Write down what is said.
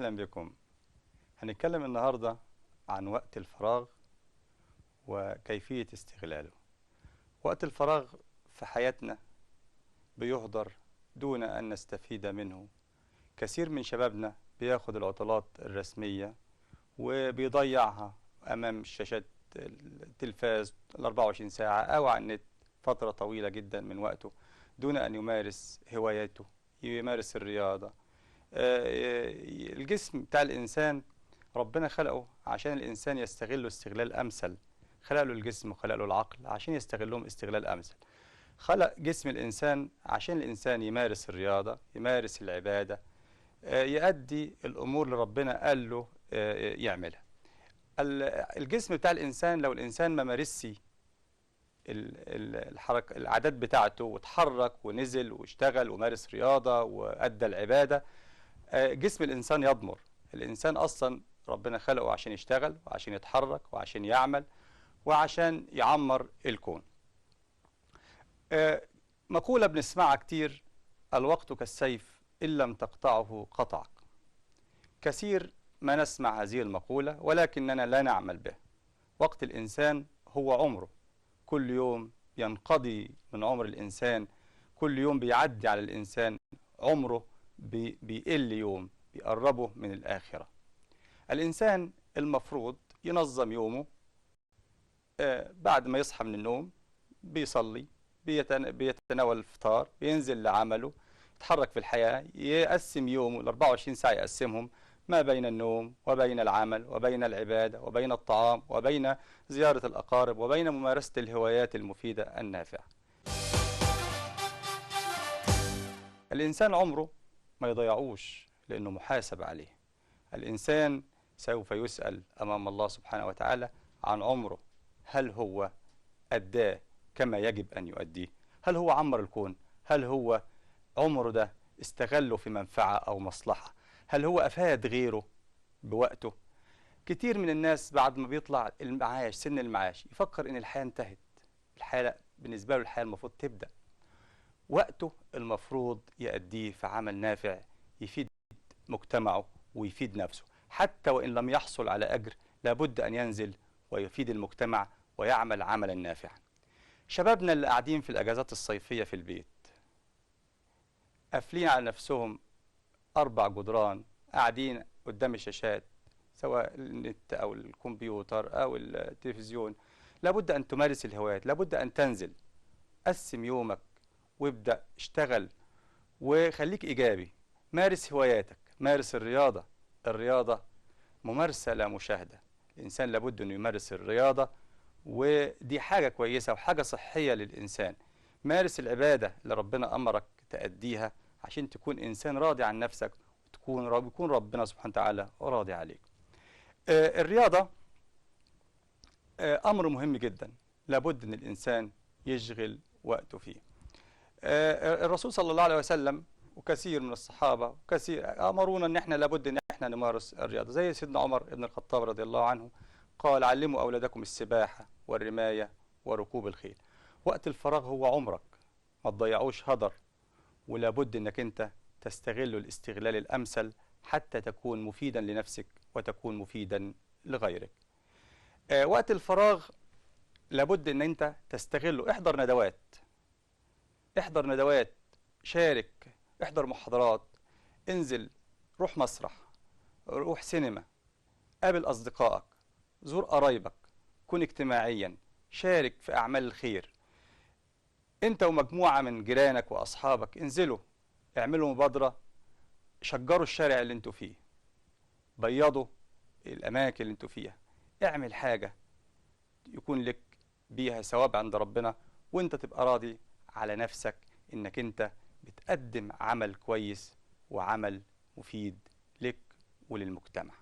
أهلا بكم. هنتكلم النهاردة عن وقت الفراغ وكيفية استغلاله. وقت الفراغ في حياتنا بيهدر دون أن نستفيد منه. كثير من شبابنا بياخد العطلات الرسمية وبيضيعها أمام شاشات التلفاز 24 ساعة أو على النت فترة طويلة جدا من وقته دون أن يمارس هواياته، يمارس الرياضة. الجسم بتاع الإنسان ربنا خلقه عشان الإنسان يستغله استغلال أمثل. خلق له الجسم وخلق له العقل عشان يستغلهم استغلال أمثل. خلق جسم الإنسان عشان الإنسان يمارس الرياضة، يمارس العبادة، يؤدي الأمور اللي ربنا قال له يعملها. الجسم بتاع الإنسان لو الإنسان ما مارسش الحركة العادات بتاعته وتحرك ونزل واشتغل ومارس رياضة وأدى العبادة، جسم الإنسان يضمر. الإنسان أصلا ربنا خلقه عشان يشتغل وعشان يتحرك وعشان يعمل وعشان يعمر الكون. مقولة بنسمعها كتير: الوقت كالسيف إن لم تقطعه قطعك. كثير ما نسمع هذه المقولة ولكننا لا نعمل به. وقت الإنسان هو عمره، كل يوم ينقضي من عمر الإنسان، كل يوم بيعدي على الإنسان عمره بيقل يوم، بيقربه من الآخرة. الإنسان المفروض ينظم يومه. بعد ما يصحى من النوم بيصلي، بيتناول الفطار، بينزل لعمله، يتحرك في الحياة، يقسم يومه ال 24 ساعة، يقسمهم ما بين النوم وبين العمل وبين العبادة وبين الطعام وبين زيارة الأقارب وبين ممارسة الهوايات المفيدة النافعة. الإنسان عمره ما يضيعوش لأنه محاسب عليه. الإنسان سوف يسأل أمام الله سبحانه وتعالى عن عمره، هل هو أداه كما يجب أن يؤديه؟ هل هو عمر الكون؟ هل هو عمره ده استغله في منفعة أو مصلحة؟ هل هو أفاد غيره بوقته؟ كتير من الناس بعد ما بيطلع المعاش، سن المعاش، يفكر إن الحياة انتهت. الحياة بالنسبة له الحياة المفروض تبدأ. وقته المفروض يؤديه في عمل نافع يفيد مجتمعه ويفيد نفسه. حتى وإن لم يحصل على أجر لابد أن ينزل ويفيد المجتمع ويعمل عملا نافعا. شبابنا اللي قاعدين في الأجازات الصيفية في البيت قافلين على نفسهم 4 جدران، قاعدين قدام الشاشات سواء النت أو الكمبيوتر أو التلفزيون. لابد أن تمارس الهوايات، لابد أن تنزل. قسم يومك وابدأ اشتغل وخليك إيجابي. مارس هواياتك، مارس الرياضة. الرياضة ممارسة لا مشاهدة. الإنسان لابد أنه يمارس الرياضة، ودي حاجة كويسة وحاجة صحية للإنسان. مارس العبادة اللي ربنا أمرك تأديها عشان تكون إنسان راضي عن نفسك ويكون ربنا سبحانه وتعالى راضي عليك. الرياضة أمر مهم جدا، لابد أن الإنسان يشغل وقته فيه. الرسول صلى الله عليه وسلم وكثير من الصحابة وكثير أمرونا أن احنا لابد أن احنا نمارس الرياضة. زي سيدنا عمر بن الخطاب رضي الله عنه قال: علموا أولادكم السباحة والرماية وركوب الخيل. وقت الفراغ هو عمرك، ما تضيعوش هدر، ولابد أنك أنت تستغل الاستغلال الأمثل حتى تكون مفيدا لنفسك وتكون مفيدا لغيرك. وقت الفراغ لابد أن أنت تستغله. احضر ندوات، شارك، احضر محاضرات، انزل، روح مسرح، روح سينما، قابل أصدقائك، زور قرايبك، كن اجتماعيا، شارك في أعمال الخير. انت ومجموعة من جيرانك وأصحابك انزلوا، اعملوا مبادرة، شجروا الشارع اللي انتوا فيه، بيضوا الأماكن اللي انتوا فيها. اعمل حاجة يكون لك بيها ثواب عند ربنا وانت تبقى راضي على نفسك انك انت بتقدم عمل كويس وعمل مفيد لك وللمجتمع.